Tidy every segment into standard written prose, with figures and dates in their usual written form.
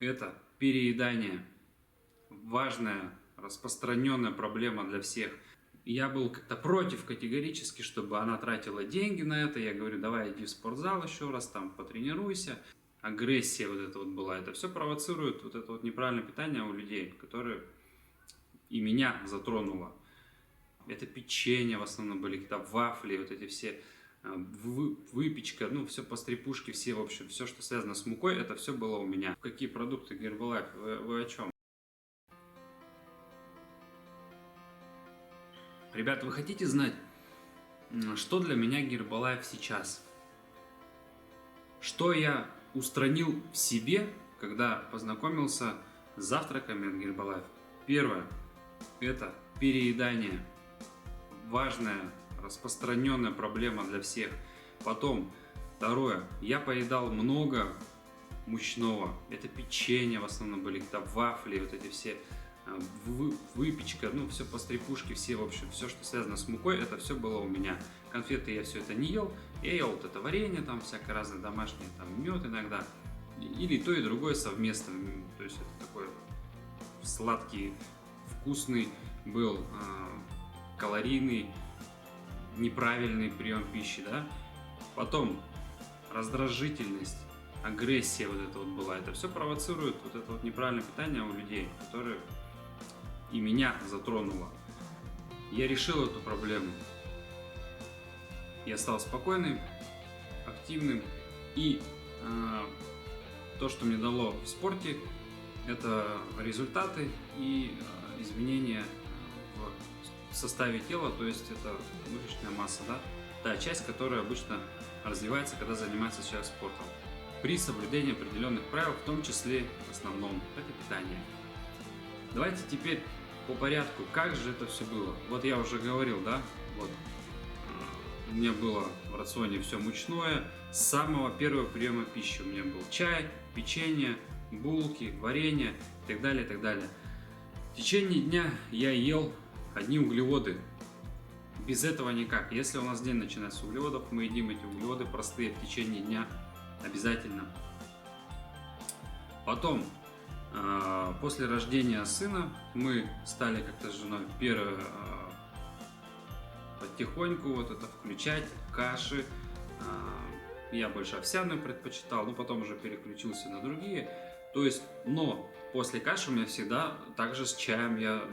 Это переедание. Важная, распространенная проблема для всех. Я был как-то против категорически, чтобы она тратила деньги на это. Я говорю, давай иди в спортзал еще раз, там потренируйся. Агрессия вот эта вот была. Это все провоцирует вот это вот неправильное питание у людей, которое и меня затронуло. Это печенье в основном были, какие-то вафли, вот эти все выпечка, ну, все по стрипушке, все, в общем, все, что связано с мукой, это все было у меня. Какие продукты Herbalife? Вы о чем? Ребята, вы хотите знать, что для меня Herbalife сейчас? Что я устранил в себе, когда познакомился с завтраками от Herbalife? Первое – это переедание. Важная, распространенная проблема для всех. Потом, второе, я поедал много мучного. Это печенье в основном были, какие-то вафли, вот эти все выпечка, ну, все по стрипушке, все, в общем, все, что связано с мукой, это все было у меня. Конфеты я все это не ел, я ел вот это варенье, там, всякое разное домашнее, там, мед иногда, или то и другое совместно, то есть это такой сладкий, вкусный был, калорийный, неправильный прием пищи, да. Потом раздражительность, агрессия вот это вот была. Это все провоцирует вот это вот неправильное питание у людей, которое и меня затронуло. Я решил эту проблему. Я стал спокойным, активным, и то, что мне дало в спорте, это результаты и изменения в составе тела, то есть это мышечная масса, да, та часть, которая обычно развивается, когда занимается человек спортом, при соблюдении определенных правил, в том числе в основном это питание. Давайте теперь по порядку, как же это все было. Вот я уже говорил, да, вот у меня было в рационе все мучное. С самого первого приема пищи у меня был чай, печенье, булки, варенье и так далее, и так далее. В течение дня я ел одни углеводы. Без этого никак. Если у нас день начинается с углеводов, мы едим эти углеводы простые в течение дня обязательно. Потом, после рождения сына, мы стали как-то с женой потихоньку вот это включать, каши. Я больше овсяную предпочитал, но потом уже переключился на другие. То есть, но после каши у меня всегда также с чаем я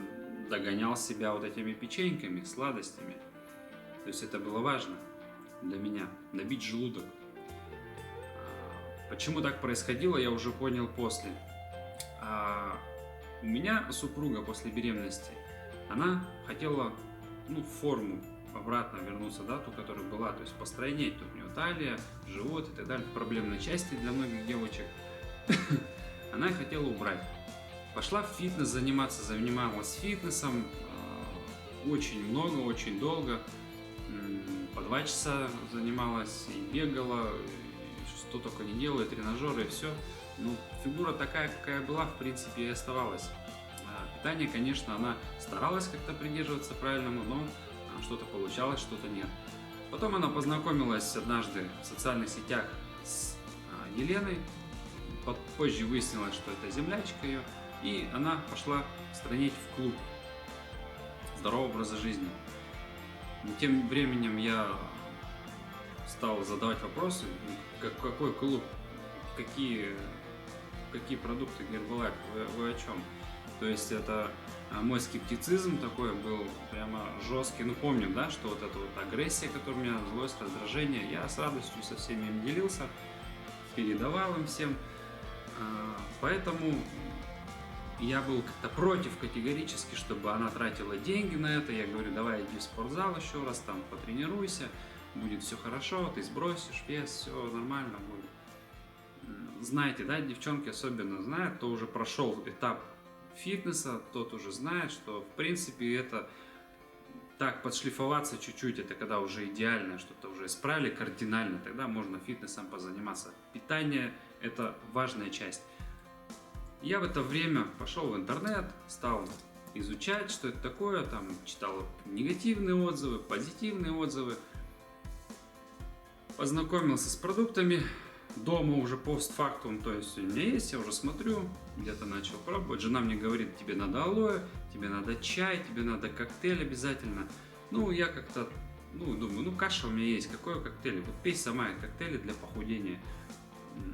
догонял себя вот этими печеньками, сладостями. То есть это было важно для меня, набить желудок. Почему так происходило, я уже понял после. У меня супруга после беременности, она хотела, ну, в форму обратно вернуться, да, ту, которая была, то есть постройнеть, тут у нее талия, живот и так далее, проблемные части для многих девочек. Она их хотела убрать. Пошла в фитнес заниматься, занималась фитнесом очень много, очень долго, по 2 часа занималась и бегала, и что только не делала, и тренажеры, и все. Ну, фигура такая, какая была, в принципе, и оставалась. Питание, конечно, она старалась как-то придерживаться правильному, но что-то получалось, что-то нет. Потом она познакомилась однажды в социальных сетях с Еленой. Позже выяснилось, что это землячка ее. И она пошла странить в клуб здорового образа жизни. Но тем временем я стал задавать вопросы, какой клуб, какие продукты Herbalife, вы о чем? То есть это мой скептицизм такой был прямо жесткий. Ну, помним, да, что вот эта вот агрессия, которая у меня, злость, раздражение, я с радостью со всеми им делился, передавал им всем. Поэтому я был как-то против категорически, чтобы она тратила деньги на это. Я говорю, давай иди в спортзал еще раз, там потренируйся, будет все хорошо, ты сбросишь вес, все нормально будет. Знаете, да, девчонки особенно знают, кто уже прошел этап фитнеса, тот уже знает, что в принципе это так подшлифоваться чуть-чуть, это когда уже идеально, что-то уже исправили кардинально, тогда можно фитнесом позаниматься. Питание – это важная часть. Я в это время пошел в интернет, стал изучать, что это такое, там читал негативные отзывы, позитивные отзывы, познакомился с продуктами, дома уже постфактум, то есть у меня есть, я уже смотрю, где-то начал пробовать. Жена мне говорит, тебе надо алоэ, тебе надо чай, тебе надо коктейль обязательно. Ну, я как-то, думаю, каша у меня есть, какой коктейль? Вот пей сама коктейли для похудения.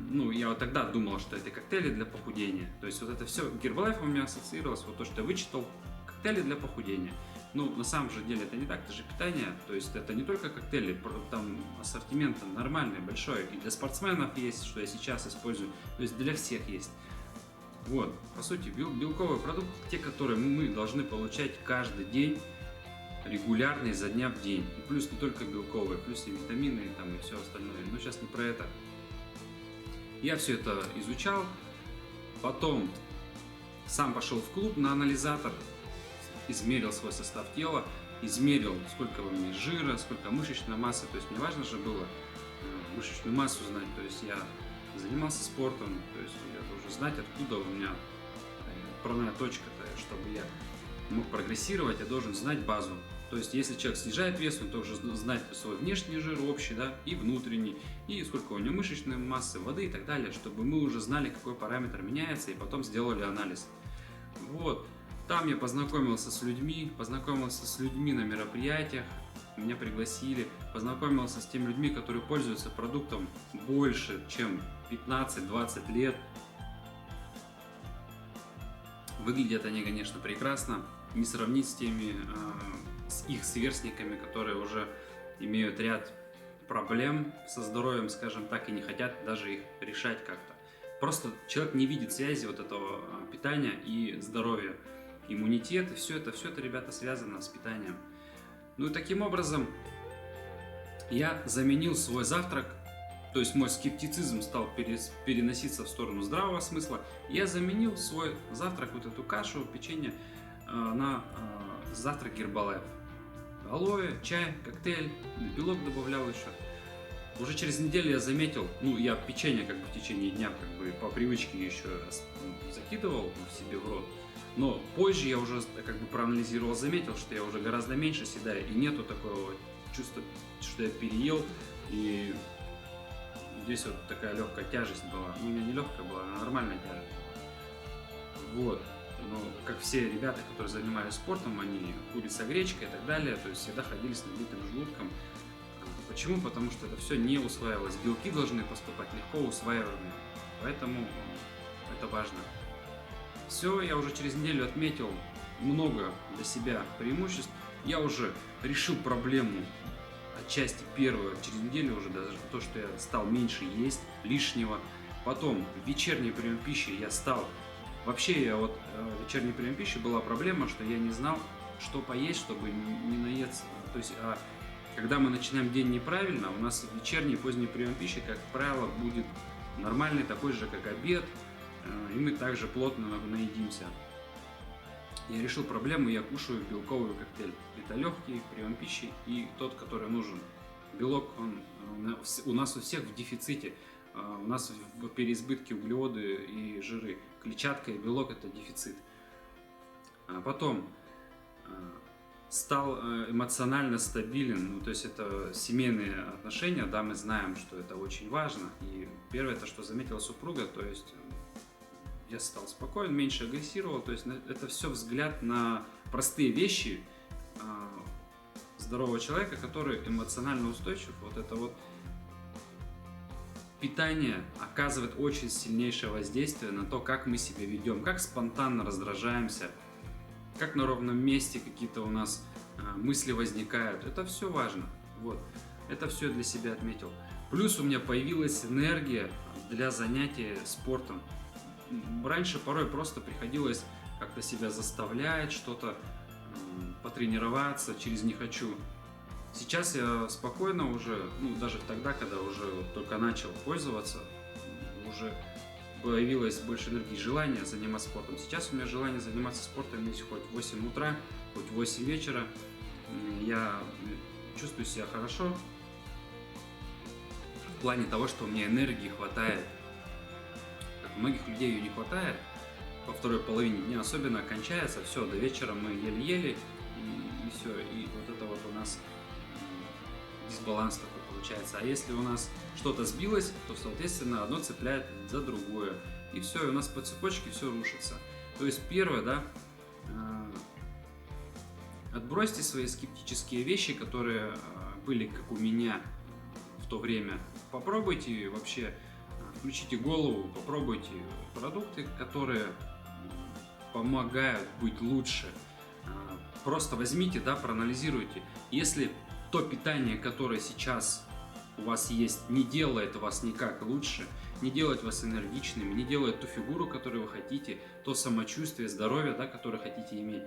Ну, я вот тогда думал, что это коктейли для похудения. То есть вот это все, Гербалайф у меня ассоциировалось, вот то, что я вычитал, коктейли для похудения. Ну, на самом же деле это не так, это же питание, то есть это не только коктейли, там ассортимент нормальный, большой, и для спортсменов есть, что я сейчас использую, то есть для всех есть. Вот, по сути, белковые продукты, те, которые мы должны получать каждый день, регулярно, изо дня в день. И плюс не только белковые, плюс и витамины, и, там, и все остальное, но сейчас не про это. Я все это изучал, потом сам пошел в клуб на анализатор, измерил свой состав тела, измерил, сколько во мне жира, сколько мышечной массы, то есть мне важно же было мышечную массу знать, то есть я занимался спортом, то есть я должен знать, откуда у меня отправная точка-то, чтобы я мог прогрессировать, я должен знать базу. То есть если человек снижает вес, он должен знать свой внешний жир общий, да, и внутренний, и сколько у него мышечной массы, воды и так далее, чтобы мы уже знали, какой параметр меняется, и потом сделали анализ. Вот. Там я познакомился с людьми на мероприятиях, меня пригласили, познакомился с теми людьми, которые пользуются продуктом больше, чем 15-20 лет. Выглядят они, конечно, прекрасно, не сравнить с теми, с их сверстниками, которые уже имеют ряд проблем со здоровьем, скажем так, и не хотят даже их решать как-то. Просто человек не видит связи вот этого питания и здоровья. Иммунитет, и все это, ребята, связано с питанием. Ну и таким образом я заменил свой завтрак, то есть мой скептицизм стал переноситься в сторону здравого смысла. Я заменил свой завтрак, вот эту кашу, печенье, на завтрак Гербалайф. Алоэ, чай, коктейль, белок добавлял еще. Уже через неделю я заметил, я печенье как бы в течение дня как бы по привычке еще закидывал себе в рот. Но позже я уже как бы проанализировал, заметил, что я уже гораздо меньше съедаю, и нету такого чувства, что я переел, и здесь вот такая легкая тяжесть была. У меня не легкая была, а нормальная тяжесть была. Вот. Но как все ребята, которые занимались спортом, они курица, гречка и так далее, то есть всегда ходили с набитым желудком. Почему? Потому что это все не усваивалось. Белки должны поступать легко усваиваемые, поэтому это важно. Все, я уже через неделю отметил много для себя преимуществ. Я уже решил проблему отчасти первую, через неделю уже даже то, что я стал меньше есть лишнего. Потом вечерний прием пищи я стал... Вообще, вечерний прием пищи была проблема, что я не знал, что поесть, чтобы не наесться. То есть, когда мы начинаем день неправильно, у нас вечерний и поздний прием пищи, как правило, будет нормальный, такой же, как обед, и мы также плотно наедимся. Я решил проблему, я кушаю белковый коктейль. Это легкий прием пищи и тот, который нужен. Белок, у нас у всех в дефиците. У нас в переизбытке углеводы и жиры. Клетчатка и белок – это дефицит. Потом стал эмоционально стабилен, то есть это семейные отношения, да, мы знаем, что это очень важно. И первое, это что заметила супруга, то есть я стал спокоен, меньше агрессировал, то есть это все взгляд на простые вещи здорового человека, который эмоционально устойчив. Вот это вот питание оказывает очень сильнейшее воздействие на то, как мы себя ведем, как спонтанно раздражаемся, как на ровном месте какие-то у нас мысли возникают. Это все важно. Вот. Это все я для себя отметил. Плюс у меня появилась энергия для занятия спортом. Раньше порой просто приходилось как-то себя заставлять, что-то потренироваться через «не хочу». Сейчас я спокойно уже, даже тогда, когда уже только начал пользоваться, уже появилось больше энергии, желания заниматься спортом. Сейчас у меня желание заниматься спортом есть хоть в 8 утра, хоть в 8 вечера. Я чувствую себя хорошо в плане того, что у меня энергии хватает. Как у многих людей ее не хватает во второй половине дня, особенно кончается, все, до вечера мы еле-еле, и все, и вот это вот у нас дисбаланс такой получается. А если у нас что-то сбилось, то, соответственно, одно цепляет за другое. И все, и у нас по цепочке все рушится. То есть первое, да, отбросьте свои скептические вещи, которые были как у меня в то время. Попробуйте вообще, включите голову, попробуйте продукты, которые помогают быть лучше. Просто возьмите, да, проанализируйте. Если то питание, которое сейчас у вас есть, не делает вас никак лучше, не делает вас энергичным, не делает ту фигуру, которую вы хотите, то самочувствие, здоровье, да, которое хотите иметь,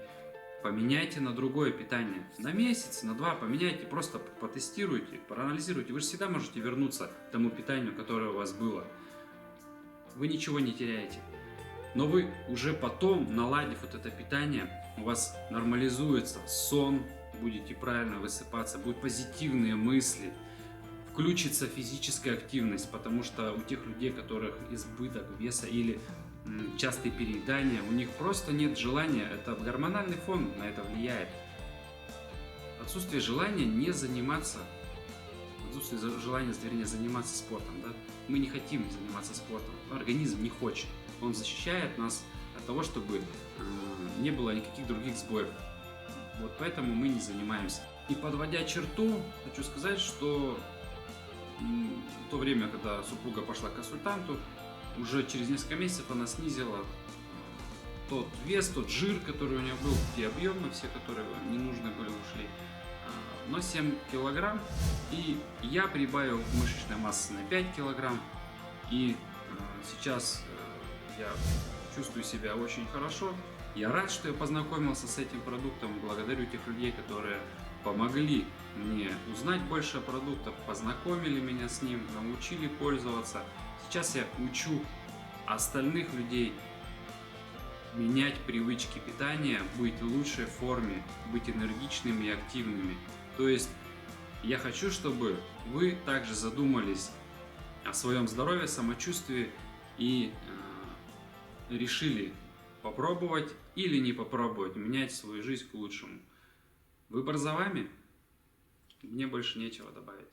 поменяйте на другое питание. На месяц, на 2 поменяйте, просто потестируйте, проанализируйте. Вы же всегда можете вернуться к тому питанию, которое у вас было. Вы ничего не теряете. Но вы уже потом, наладив вот это питание, у вас нормализуется сон, будете правильно высыпаться, будут позитивные мысли, включится физическая активность, потому что у тех людей, у которых избыток веса или частые переедания, у них просто нет желания, это гормональный фон на это влияет. Отсутствие желания не заниматься, отсутствие желания, вернее, заниматься спортом, да? Мы не хотим заниматься спортом, организм не хочет, он защищает нас от того, чтобы не было никаких других сбоев. Вот поэтому мы не занимаемся. И подводя черту, хочу сказать, что в то время, когда супруга пошла к консультанту, уже через несколько месяцев она снизила тот вес, тот жир, который у нее был, те объемы, все, которые не нужны были, ушли, на 7 килограмм. И я прибавил мышечной массы на 5 килограмм. И сейчас я чувствую себя очень хорошо. Я рад, что я познакомился с этим продуктом. Благодарю тех людей, которые помогли мне узнать больше о продуктах, познакомили меня с ним, научили пользоваться. Сейчас я учу остальных людей менять привычки питания, быть в лучшей форме, быть энергичными и активными. То есть я хочу, чтобы вы также задумались о своем здоровье, самочувствии и решили попробовать или не попробовать менять свою жизнь к лучшему. Выбор за вами. Мне больше нечего добавить.